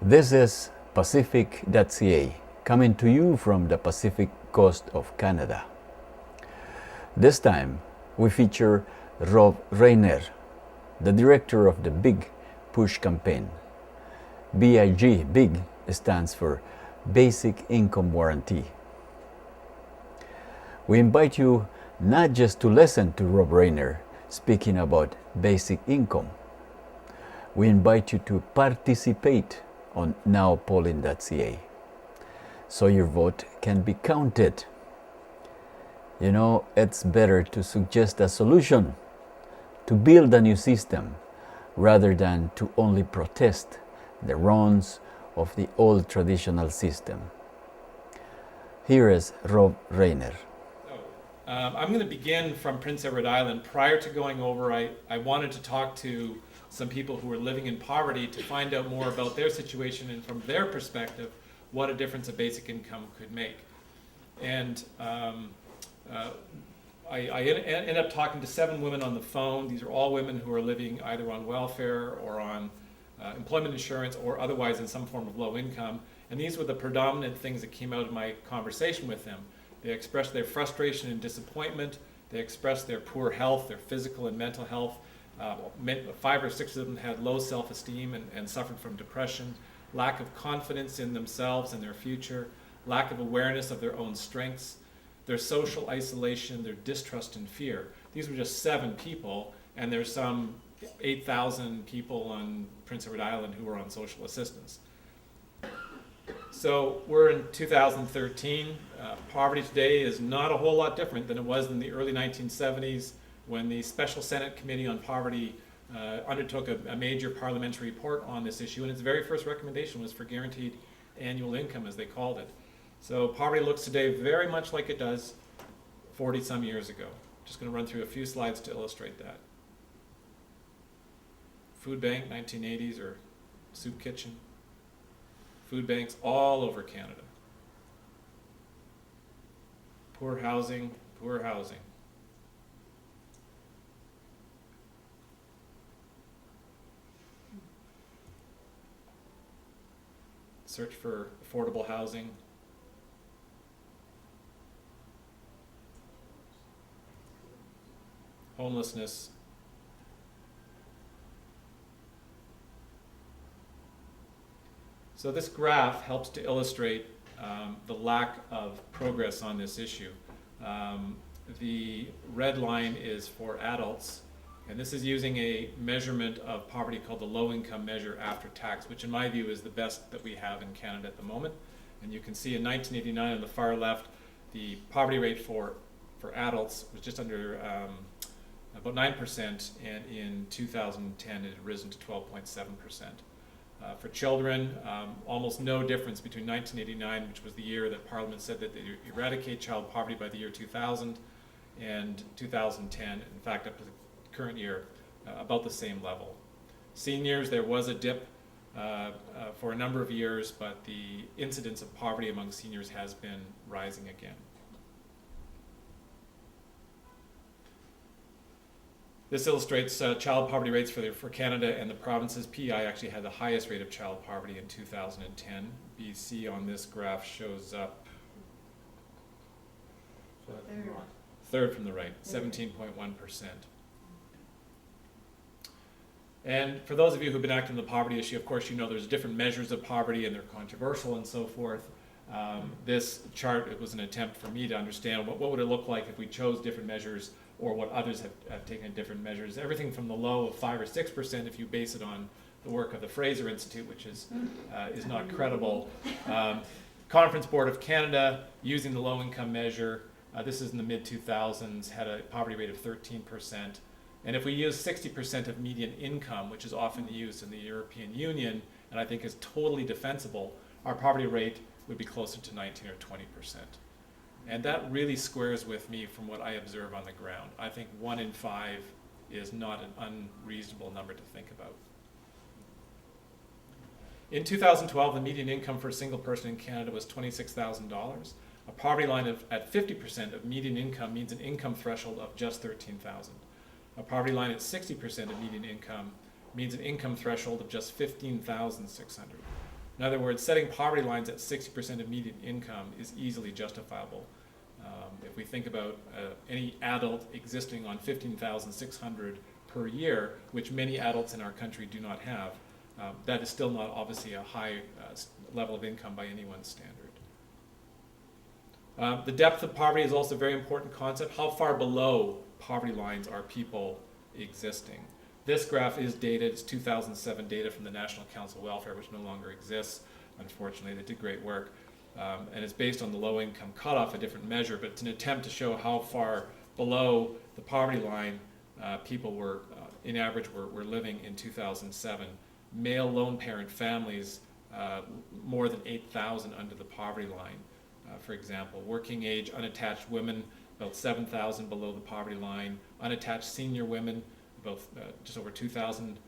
This is Pacific.ca, coming to you from the Pacific coast of Canada. This time, we feature Rob Reiner, the director of the Big Push campaign. BIG, BIG, stands for Basic Income Guarantee. We invite you not just to listen to Rob Reiner speaking about basic income. We invite you to participate on nowpolling.ca so your vote can be counted. You know, it's better to suggest a solution, to build a new system, rather than to only protest the wrongs of the old traditional system. Here is Rob Reiner. I'm going to begin from Prince Edward Island. Prior to going over, I wanted to talk to some people who were living in poverty to find out more about their situation and from their perspective, what a difference a basic income could make. And I ended up talking to 7 women on the phone. These are all women who are living either on welfare or on employment insurance or otherwise in some form of low income. And these were the predominant things that came out of my conversation with them. They expressed their frustration and disappointment. They expressed their poor health, their physical and mental health. 5 or 6 of them had low self-esteem and suffered from depression, lack of confidence in themselves and their future, lack of awareness of their own strengths, their social isolation, their distrust and fear. These were just 7 people, and there's some 8,000 people on Prince Edward Island who were on social assistance. So we're in 2013. Poverty today is not a whole lot different than it was in the early 1970s when the Special Senate Committee on Poverty undertook a major parliamentary report on this issue, and its very first recommendation was for guaranteed annual income, as they called it. So poverty looks today very much like it does 40-some years ago. Just going to run through a few slides to illustrate that. Food bank, 1980s, or soup kitchen. Food banks all over Canada. Poor housing, poor housing. Search for affordable housing. Homelessness. So this graph helps to illustrate the lack of progress on this issue. The red line is for adults, and this is using a measurement of poverty called the low income measure after tax, which in my view is the best that we have in Canada at the moment. And you can see in 1989 on the far left, the poverty rate for adults was just under about 9%, and in 2010 it had risen to 12.7%. For children, almost no difference between 1989, which was the year that Parliament said that they eradicate child poverty by the year 2000, and 2010, in fact up to the current year, about the same level. Seniors, there was a dip for a number of years, but the incidence of poverty among seniors has been rising again. This illustrates child poverty rates for Canada and the provinces. PEI actually had the highest rate of child poverty in 2010. BC on this graph shows up third from the right, 17.1%. And for those of you who've been active in the poverty issue, of course you know there's different measures of poverty and they're controversial and so forth. This chart, it was an attempt for me to understand what would it look like if we chose different measures, or what others have taken different measures. Everything from the low of 5 or 6% if you base it on the work of the Fraser Institute, which is not credible. Conference Board of Canada, using the low income measure, this is in the mid-2000s, had a poverty rate of 13%. And if we use 60% of median income, which is often used in the European Union, and I think is totally defensible, our poverty rate would be closer to 19 or 20%. And that really squares with me from what I observe on the ground. I think 1 in 5 is not an unreasonable number to think about. In 2012, the median income for a single person in Canada was $26,000. A poverty line at 50% of median income means an income threshold of just $13,000. A poverty line at 60% of median income means an income threshold of just $15,600. In other words, setting poverty lines at 60% of median income is easily justifiable. If we think about any adult existing on $15,600 per year, which many adults in our country do not have, that is still not obviously a high level of income by anyone's standard. The depth of poverty is also a very important concept. How far below poverty lines are people existing? This graph is dated. It's 2007 data from the National Council of Welfare, which no longer exists, unfortunately. They did great work. And it's based on the low income cutoff, a different measure, but it's an attempt to show how far below the poverty line people were, in average, were living in 2007. Male lone parent families, more than 8,000 under the poverty line, for example. Working age unattached women, about 7,000 below the poverty line. Unattached senior women, about just over 2,000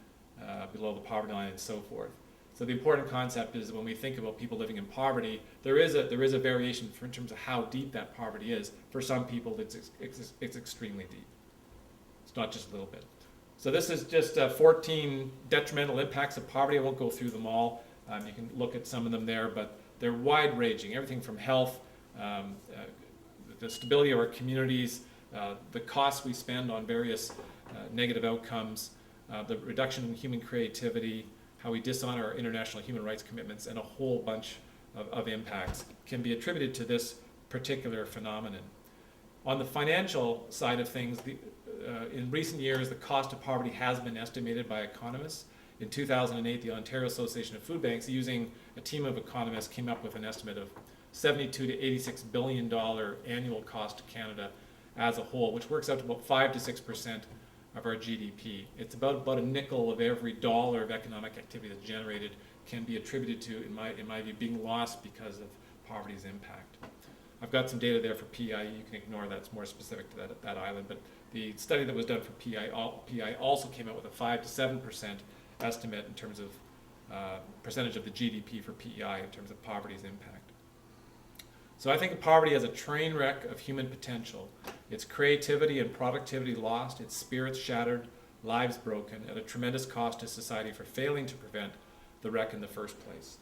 below the poverty line, and so forth. So the important concept is when we think about people living in poverty, there is a variation in terms of how deep that poverty is. For some people, it's extremely deep. It's not just a little bit. So this is just 14 detrimental impacts of poverty. I won't go through them all. You can look at some of them there, but they're wide-ranging. Everything from health, the stability of our communities, the costs we spend on various negative outcomes, the reduction in human creativity, how we dishonor our international human rights commitments, and a whole bunch of impacts can be attributed to this particular phenomenon. On the financial side of things, in recent years, the cost of poverty has been estimated by economists. In 2008, the Ontario Association of Food Banks, using a team of economists, came up with an estimate of $72 to $86 billion annual cost to Canada as a whole, which works out to about 5 to 6% of our GDP. It's about a nickel of every dollar of economic activity that's generated can be attributed to, in my view, being lost because of poverty's impact. I've got some data there for PI. You can ignore that; it's more specific to that island. But the study that was done for PI also came out with a 5 to 7% estimate in terms of percentage of the GDP for PEI in terms of poverty's impact. So I think of poverty as a train wreck of human potential. Its creativity and productivity lost, its spirits shattered, lives broken, at a tremendous cost to society for failing to prevent the wreck in the first place.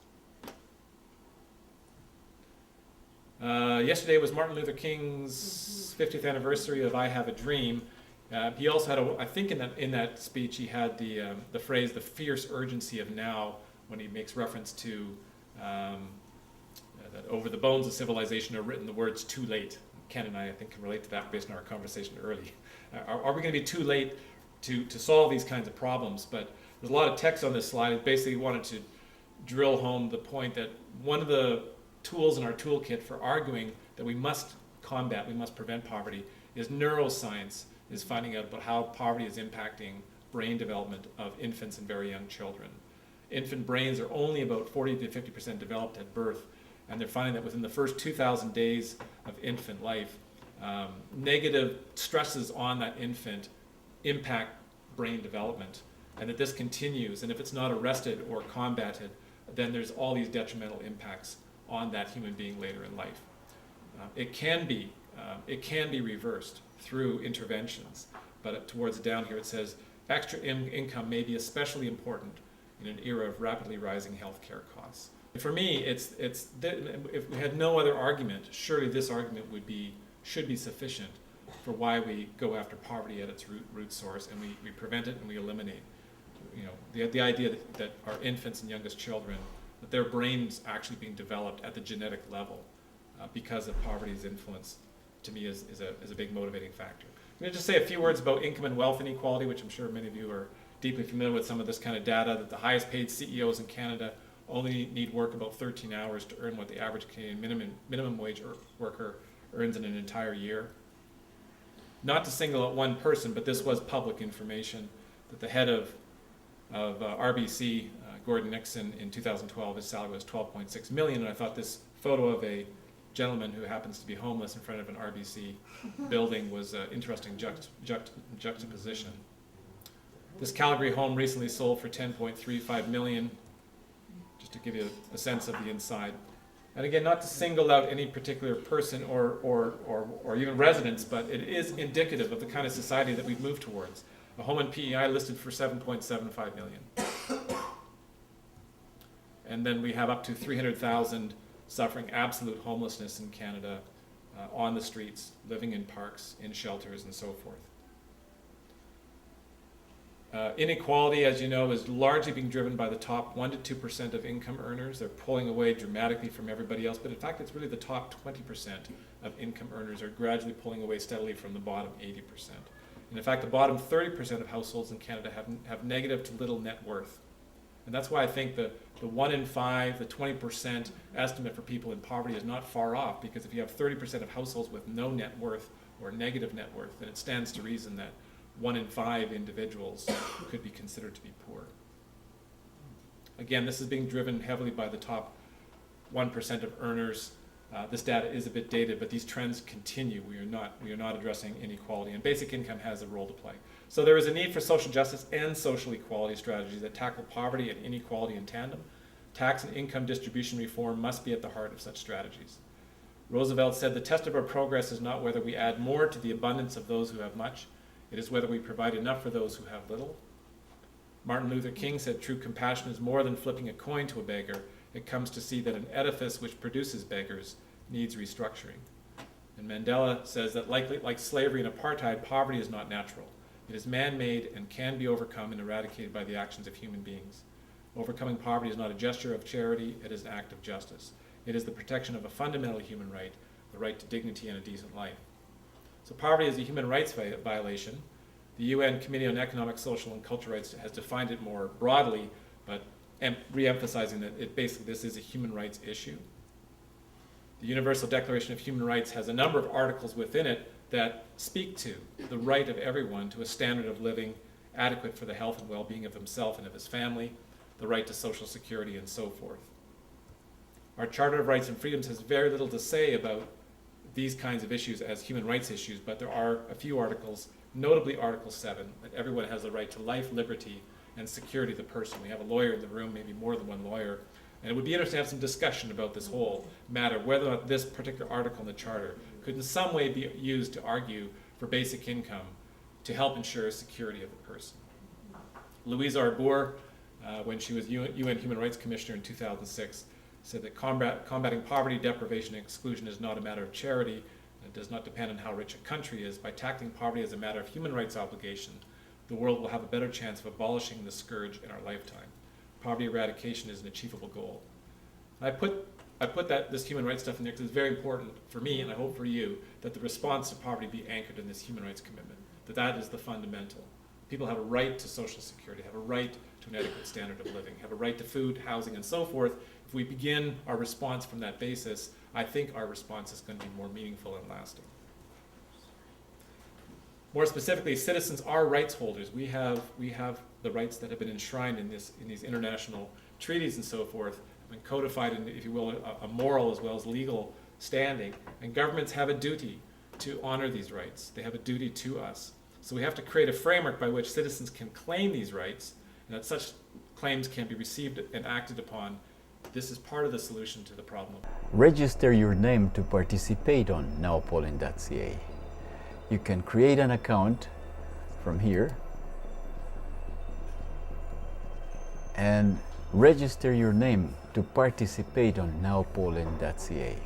Yesterday was Martin Luther King's 50th anniversary of I Have a Dream. He also had, I think in that speech, he had the phrase, the fierce urgency of now, when he makes reference to that over the bones of civilization are written the words too late. Ken and I think, can relate to that based on our conversation early. Are we going to be too late to solve these kinds of problems? But there's a lot of text on this slide. It basically wanted to drill home the point that one of the tools in our toolkit for arguing that we must combat, we must prevent poverty, is neuroscience, is finding out about how poverty is impacting brain development of infants and very young children. Infant brains are only about 40 to 50% developed at birth, and they're finding that within the first 2,000 days of infant life, negative stresses on that infant impact brain development, and that this continues, and if it's not arrested or combated, then there's all these detrimental impacts on that human being later in life. It can be reversed through interventions, but towards down here it says extra income may be especially important in an era of rapidly rising healthcare costs. For me, if we had no other argument, surely this argument should be sufficient for why we go after poverty at its root source, and we prevent it and we eliminate. The idea that our infants and youngest children, that their brains actually being developed at the genetic level because of poverty's influence, to me is a big motivating factor. I'm going to just say a few words about income and wealth inequality, which I'm sure many of you are deeply familiar with some of this kind of data, that the highest paid CEOs in Canada only need work about 13 hours to earn what the average Canadian minimum wage worker earns in an entire year. Not to single out one person, but this was public information that the head of RBC, Gordon Nixon, in 2012, his salary was $12.6 million, and I thought this photo of a gentleman who happens to be homeless in front of an RBC building was an interesting juxtaposition. This Calgary home recently sold for $10.35 million, just to give you a sense of the inside. And again, not to single out any particular person or even residents, but it is indicative of the kind of society that we've moved towards. A home in PEI listed for $7.75 million. And then we have up to 300,000 suffering absolute homelessness in Canada, on the streets, living in parks, in shelters, and so forth. Inequality, as you know, is largely being driven by the top 1% to 2% of income earners. They're pulling away dramatically from everybody else, but in fact, it's really the top 20% of income earners are gradually pulling away steadily from the bottom 80%. And in fact, the bottom 30% of households in Canada have negative to little net worth. And that's why I think the 1 in 5, the 20% estimate for people in poverty is not far off, because if you have 30% of households with no net worth or negative net worth, then it stands to reason that 1 in 5 individuals could be considered to be poor. Again, this is being driven heavily by the top 1% of earners. This data is a bit dated, but these trends continue. We are not addressing inequality, and basic income has a role to play. So there is a need for social justice and social equality strategies that tackle poverty and inequality in tandem. Tax and income distribution reform must be at the heart of such strategies. Roosevelt said, "The test of our progress is not whether we add more to the abundance of those who have much, it is whether we provide enough for those who have little." Martin Luther King said, "True compassion is more than flipping a coin to a beggar. It comes to see that an edifice which produces beggars needs restructuring." And Mandela says that like slavery and apartheid, poverty is not natural. It is man-made and can be overcome and eradicated by the actions of human beings. Overcoming poverty is not a gesture of charity, it is an act of justice. It is the protection of a fundamental human right, the right to dignity and a decent life. So poverty is a human rights violation. The UN Committee on Economic, Social, and Cultural Rights has defined it more broadly, but re-emphasizing that basically this is a human rights issue. The Universal Declaration of Human Rights has a number of articles within it that speak to the right of everyone to a standard of living adequate for the health and well-being of himself and of his family, the right to social security, and so forth. Our Charter of Rights and Freedoms has very little to say about these kinds of issues as human rights issues, but there are a few articles, notably Article 7, that everyone has the right to life, liberty, and security of the person. We have a lawyer in the room, maybe more than one lawyer, and it would be interesting to have some discussion about this whole matter, whether or not this particular article in the Charter could in some way be used to argue for basic income to help ensure security of the person. Louise Arbour, when she was UN Human Rights Commissioner in 2006, said that combating poverty, deprivation, and exclusion is not a matter of charity, and it does not depend on how rich a country is. By tackling poverty as a matter of human rights obligation, the world will have a better chance of abolishing the scourge in our lifetime. Poverty eradication is an achievable goal. I put this human rights stuff in there because it's very important for me, and I hope for you, that the response to poverty be anchored in this human rights commitment, that is the fundamental. People have a right to social security, have a right to an adequate standard of living, have a right to food, housing, and so forth. If we begin our response from that basis, I think our response is going to be more meaningful and lasting. More specifically, citizens are rights holders. We have the rights that have been enshrined in these international treaties and so forth, have been codified in, if you will, a moral as well as legal standing. And governments have a duty to honor these rights. They have a duty to us. So we have to create a framework by which citizens can claim these rights, and that such claims can be received and acted upon. This is part of the solution to the problem. Register your name to participate on nowpolling.ca. You can create an account from here and register your name to participate on nowpolling.ca.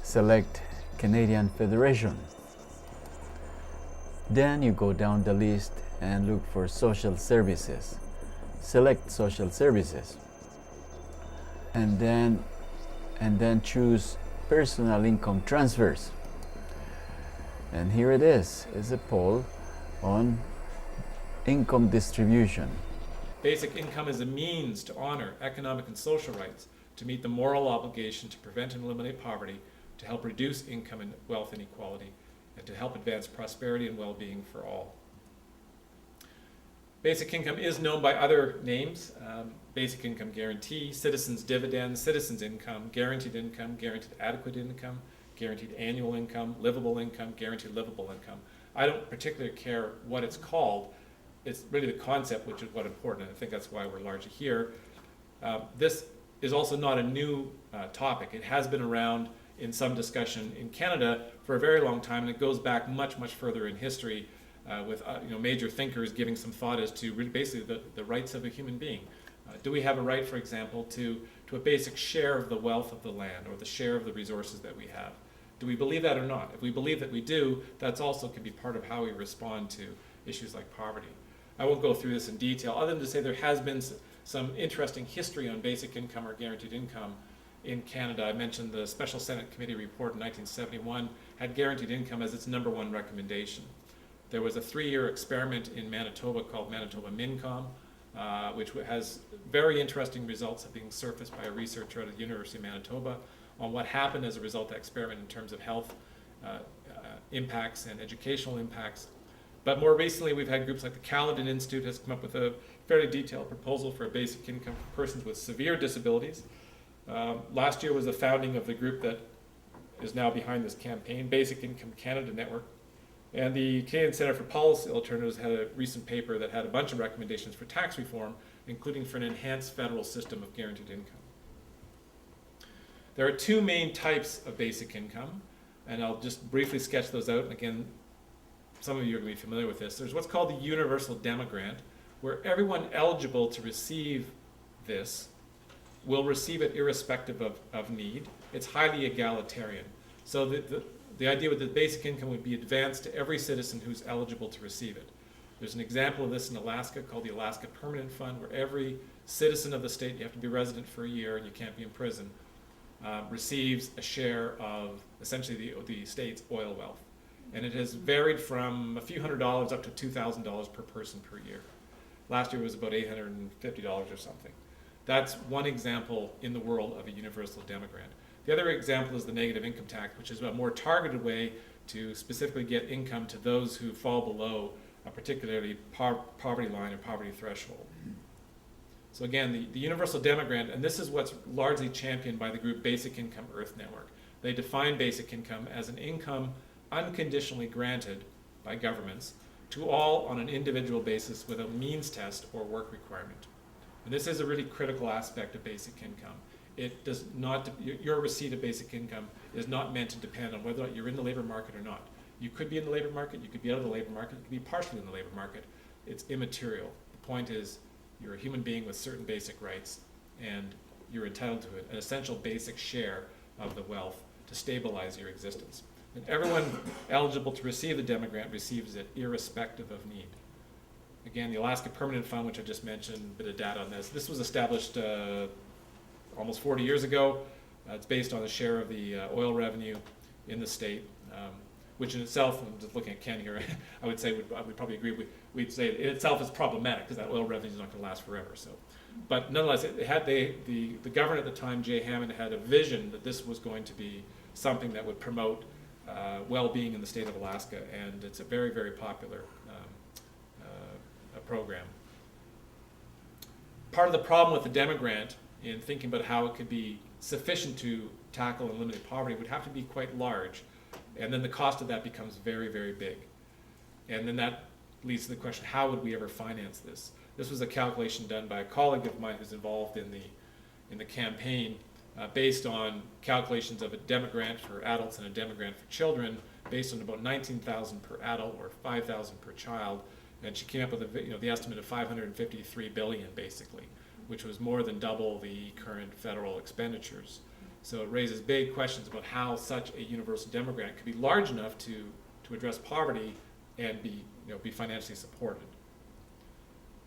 Select Canadian Federation. Then you go down the list and look for social services. Select social services. And then choose personal income transfers. And here it is. It's a poll on income distribution. Basic income is a means to honor economic and social rights, to meet the moral obligation to prevent and eliminate poverty, to help reduce income and wealth inequality, and to help advance prosperity and well-being for all. Basic income is known by other names: basic income guarantee, citizens dividend, citizens income, guaranteed adequate income, guaranteed annual income, livable income, guaranteed livable income. I don't particularly care what it's called. It's really the concept which is what's important, and I think that's why we're largely here. This is also not a new topic. It has been around in some discussion in Canada for a very long time, and it goes back much, much further in history. with major thinkers giving some thought as to really basically the rights of a human being. Do we have a right, for example, to a basic share of the wealth of the land or the share of the resources that we have? Do we believe that or not? If we believe that we do, that's also can be part of how we respond to issues like poverty. I won't go through this in detail, other than to say there has been some interesting history on basic income or guaranteed income in Canada. I mentioned the Special Senate Committee report in 1971 had guaranteed income as its #1 recommendation. There was a 3-year experiment in Manitoba called Manitoba MinCom, which has very interesting results of being surfaced by a researcher at the University of Manitoba on what happened as a result of that experiment in terms of health impacts and educational impacts. But more recently, we've had groups like the Caledon Institute has come up with a fairly detailed proposal for a basic income for persons with severe disabilities. Last year was the founding of the group that is now behind this campaign, Basic Income Canada Network. And the Canadian Centre for Policy Alternatives had a recent paper that had a bunch of recommendations for tax reform, including for an enhanced federal system of guaranteed income. There are 2 main types of basic income, and I'll just briefly sketch those out. And again, some of you are going to be familiar with this. There's what's called the Universal Demogrant, where everyone eligible to receive this will receive it irrespective of need. It's highly egalitarian. So the idea with the basic income would be advanced to every citizen who's eligible to receive it. There's an example of this in Alaska called the Alaska Permanent Fund, where every citizen of the state, you have to be resident for a year and you can't be in prison, receives a share of essentially the state's oil wealth. And it has varied from a few $100s up to $2,000 per person per year. Last year it was about $850 or something. That's one example in the world of a universal demogrant. The other example is the negative income tax, which is a more targeted way to specifically get income to those who fall below a particularly poverty line or poverty threshold. So again, the universal demogrant, and this is what's largely championed by the group Basic Income Earth Network. They define basic income as an income unconditionally granted by governments to all on an individual basis with a means test or work requirement. And this is a really critical aspect of basic income. It does not, your receipt of basic income is not meant to depend on whether or not you're in the labor market or not. You could be in the labor market, you could be out of the labor market, you could be partially in the labor market. It's immaterial. The point is, you're a human being with certain basic rights, and you're entitled to an essential basic share of the wealth to stabilize your existence. And everyone eligible to receive the demogrant receives it irrespective of need. Again, the Alaska Permanent Fund, which I just mentioned, a bit of data on this. This was established almost 40 years ago. It's based on a share of the oil revenue in the state, which in itself, I'm just looking at Ken here, I would say, I would probably agree, we'd say it itself is problematic because that oil revenue is not going to last forever. So, but nonetheless, it had the governor at the time, Jay Hammond, had a vision that this was going to be something that would promote well-being in the state of Alaska, and it's a very, very popular program. Part of the problem with the demogrant in thinking about how it could be sufficient to tackle and eliminate poverty would have to be quite large, and then the cost of that becomes very, very big. And then that leads to the question, how would we ever finance this? This was a calculation done by a colleague of mine who's involved in the campaign, based on calculations of a demogrant for adults and a demogrant for children, based on about $19,000 per adult or $5,000 per child, and she came up with the estimate of $553 billion basically, which was more than double the current federal expenditures. So it raises big questions about how such a universal demogrant could be large enough to address poverty and be financially supported.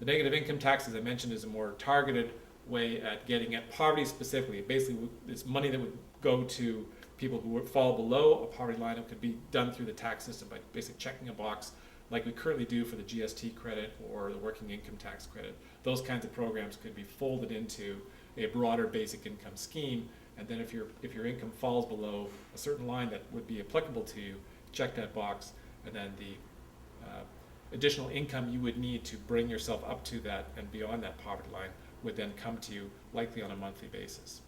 The negative income tax, as I mentioned, is a more targeted way at getting at poverty specifically. Basically, it's money that would go to people who would fall below a poverty line. It could be done through the tax system by basically checking a box like we currently do for the GST credit or the working income tax credit. Those kinds of programs could be folded into a broader basic income scheme, and then if your income falls below a certain line that would be applicable to you, check that box, and then the additional income you would need to bring yourself up to that and beyond that poverty line would then come to you likely on a monthly basis.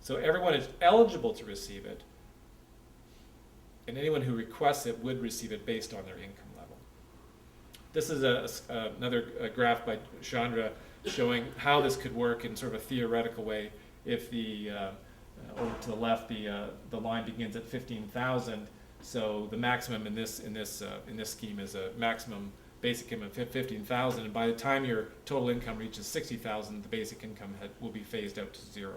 So everyone is eligible to receive it, and anyone who requests it would receive it based on their income level. This is another graph by Chandra showing how this could work in sort of a theoretical way. If over to the left, the line begins at 15,000, So the maximum in this scheme is a maximum basic income of 15,000, and by the time your total income reaches 60,000, the basic income will be phased out to zero.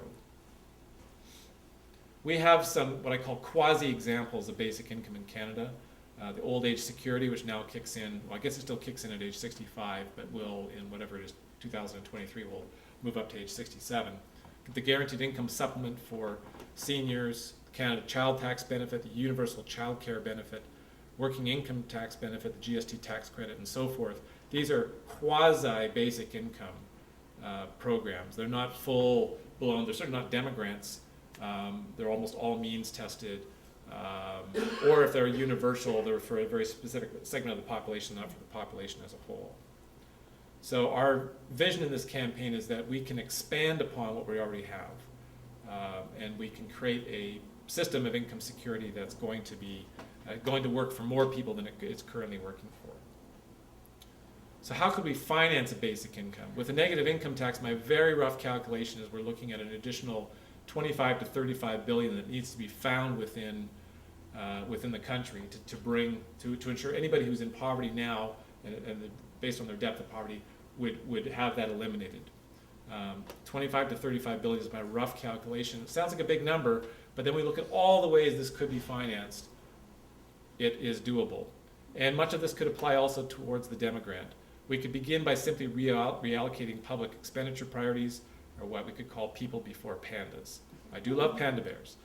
We have some what I call quasi-examples of basic income in Canada. The old age security, which now kicks in, well, I guess it still kicks in at age 65, but will, in whatever it is, 2023, will move up to age 67. The guaranteed income supplement for seniors, Canada Child Tax Benefit, the Universal Child Care Benefit, Working Income Tax Benefit, the GST tax credit, and so forth. These are quasi-basic income programs. They're not full-blown, they're certainly not demogrants. They're almost all means tested. Or if they're universal, they're for a very specific segment of the population, not for the population as a whole. So our vision in this campaign is that we can expand upon what we already have, and we can create a system of income security that's going to work for more people than it's currently working for. So how could we finance a basic income? With a negative income tax, my very rough calculation is we're looking at an additional 25 to 35 billion that needs to be found within the country to ensure anybody who's in poverty now and based on their depth of poverty would have that eliminated. 25 to 35 billion is my rough calculation. It sounds like a big number, but then we look at all the ways this could be financed. It is doable. And much of this could apply also towards the demogrant. We could begin by simply reallocating public expenditure priorities, or what we could call people before pandas. I do love panda bears,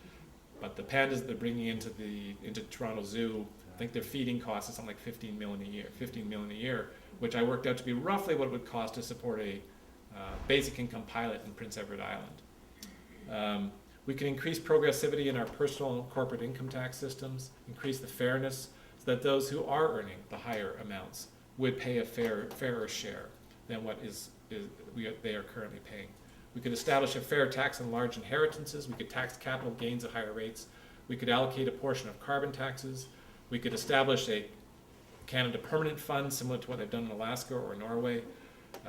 but the pandas they're bringing into Toronto Zoo, I think their feeding cost is something like 15 million a year, which I worked out to be roughly what it would cost to support a basic income pilot in Prince Edward Island. We can increase progressivity in our personal and corporate income tax systems, increase the fairness so that those who are earning the higher amounts would pay a fairer share than what they are currently paying. We could establish a fair tax on large inheritances. We could tax capital gains at higher rates. We could allocate a portion of carbon taxes. We could establish a Canada Permanent Fund similar to what they've done in Alaska or Norway.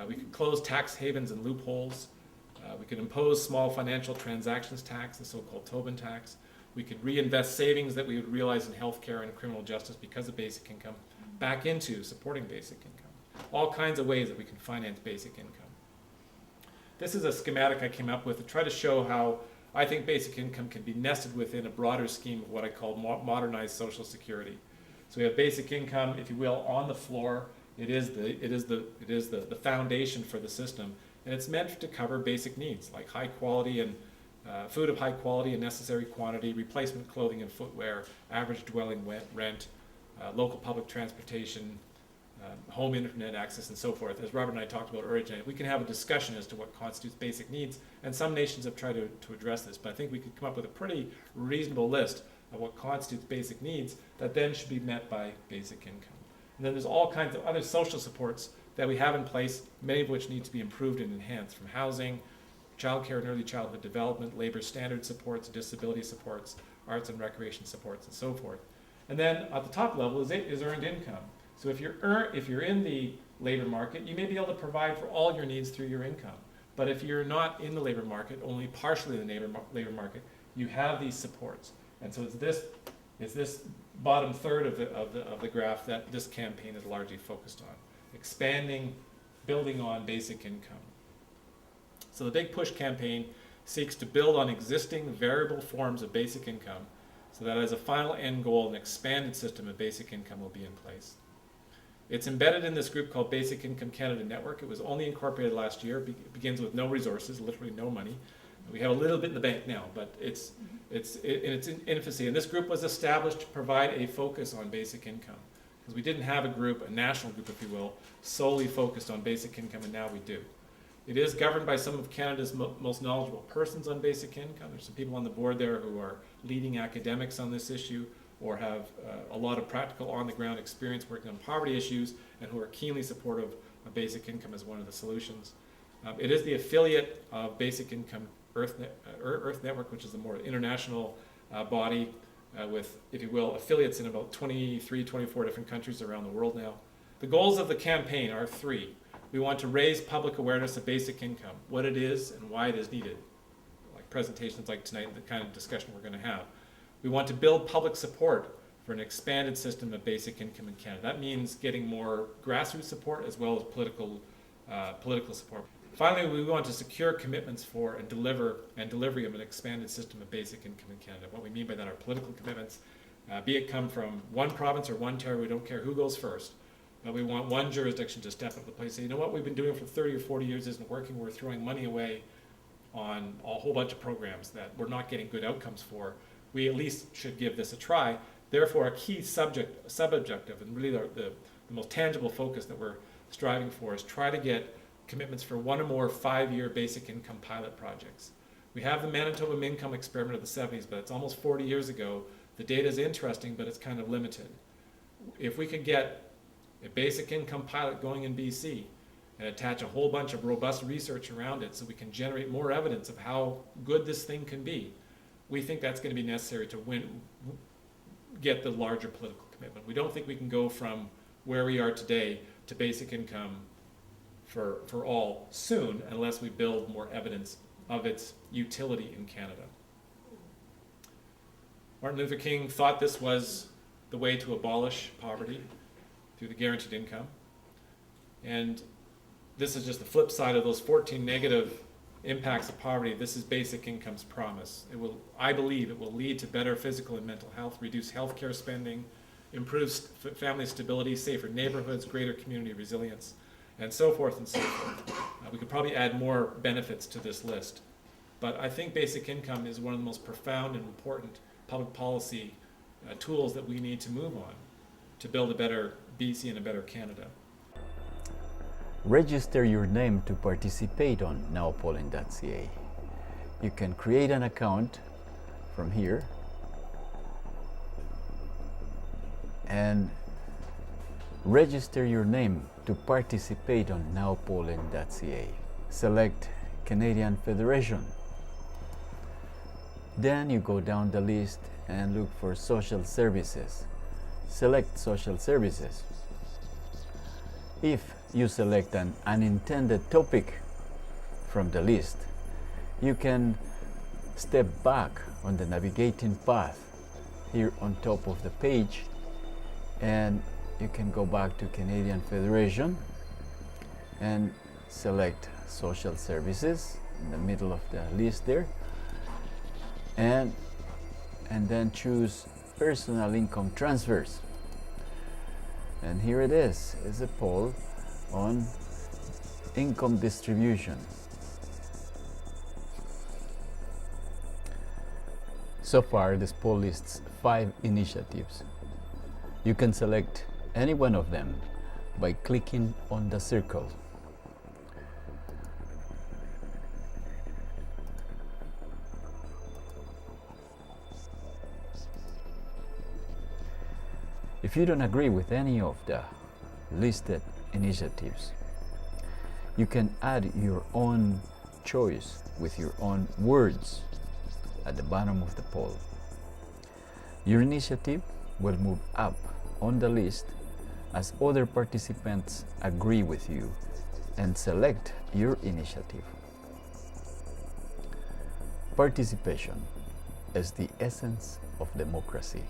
We could close tax havens and loopholes. We could impose small financial transactions tax, the so-called Tobin tax. We could reinvest savings that we would realize in healthcare and criminal justice because of basic income back into supporting basic income. All kinds of ways that we can finance basic income. This is a schematic I came up with to try to show how I think basic income can be nested within a broader scheme of what I call modernized social security. So we have basic income, if you will, on the floor. It is the foundation for the system, and it's meant to cover basic needs like high quality and food of high quality and necessary quantity, replacement clothing and footwear, average dwelling rent, local public transportation, home internet access, and so forth. As Robert and I talked about originally, we can have a discussion as to what constitutes basic needs, and some nations have tried to address this, but I think we could come up with a pretty reasonable list of what constitutes basic needs that then should be met by basic income. And then there's all kinds of other social supports that we have in place, many of which need to be improved and enhanced, from housing, childcare and early childhood development, labor standard supports, disability supports, arts and recreation supports, and so forth. And then at the top level is earned income. So if you're in the labor market, you may be able to provide for all your needs through your income. But if you're not in the labor market, only partially in the labor market, you have these supports. And so it's this bottom third of the graph that this campaign is largely focused on, expanding, building on basic income. So the Big Push campaign seeks to build on existing variable forms of basic income so that as a final end goal, an expanded system of basic income will be in place. It's embedded in this group called Basic Income Canada Network. It was only incorporated last year. It begins with no resources, literally no money. We have a little bit in the bank now, but it's in its infancy. And this group was established to provide a focus on basic income, because we didn't have a national group, if you will, solely focused on basic income, and now we do. It is governed by some of Canada's most knowledgeable persons on basic income. There's some people on the board there who are leading academics on this issue, or have a lot of practical on-the-ground experience working on poverty issues, and who are keenly supportive of basic income as one of the solutions. It is the affiliate of Basic Income Earth Network, which is a more international body with, if you will, affiliates in about 23, 24 different countries around the world now. The goals of the campaign are three. We want to raise public awareness of basic income, what it is and why it is needed, like presentations like tonight, the kind of discussion we're going to have. We want to build public support for an expanded system of basic income in Canada. That means getting more grassroots support as well as political support. Finally, we want to secure commitments for and delivery of an expanded system of basic income in Canada. What we mean by that are political commitments, be it come from one province or one territory, we don't care who goes first, but we want one jurisdiction to step up to the plate and say, you know what we've been doing for 30 or 40 years isn't working, we're throwing money away on a whole bunch of programs that we're not getting good outcomes for. We at least should give this a try. Therefore, a key sub-objective, and really the most tangible focus that we're striving for is try to get commitments for one or more 5-year basic income pilot projects. We have the Manitoba Income Experiment of the 70s, but it's almost 40 years ago. The data is interesting, but it's kind of limited. If we could get a basic income pilot going in BC and attach a whole bunch of robust research around it so we can generate more evidence of how good this thing can be, we think that's going to be necessary to get the larger political commitment. We don't think we can go from where we are today to basic income for all soon unless we build more evidence of its utility in Canada. Martin Luther King thought this was the way to abolish poverty through the guaranteed income. And this is just the flip side of those 14 negative impacts of poverty. This is basic income's promise. I believe it will lead to better physical and mental health, reduce healthcare spending, improve family stability, safer neighborhoods, greater community resilience, and so forth and so forth. We could probably add more benefits to this list. But I think basic income is one of the most profound and important public policy tools that we need to move on to build a better BC and a better Canada. Register your name to participate on nowpolling.ca. You can create an account from here and register your name to participate on nowpolling.ca. Select Canadian Federation. Then you go down the list and look for social services. Select social services. If you select an unintended topic from the list, you can step back on the navigating path here on top of the page and you can go back to Canadian Federation and select social services in the middle of the list there, and then choose personal income transfers. And here it is a poll on income distribution. So far, this poll lists 5 initiatives. You can select any one of them by clicking on the circle. If you don't agree with any of the listed initiatives, you can add your own choice with your own words at the bottom of the poll. Your initiative will move up on the list as other participants agree with you and select your initiative. Participation is the essence of democracy.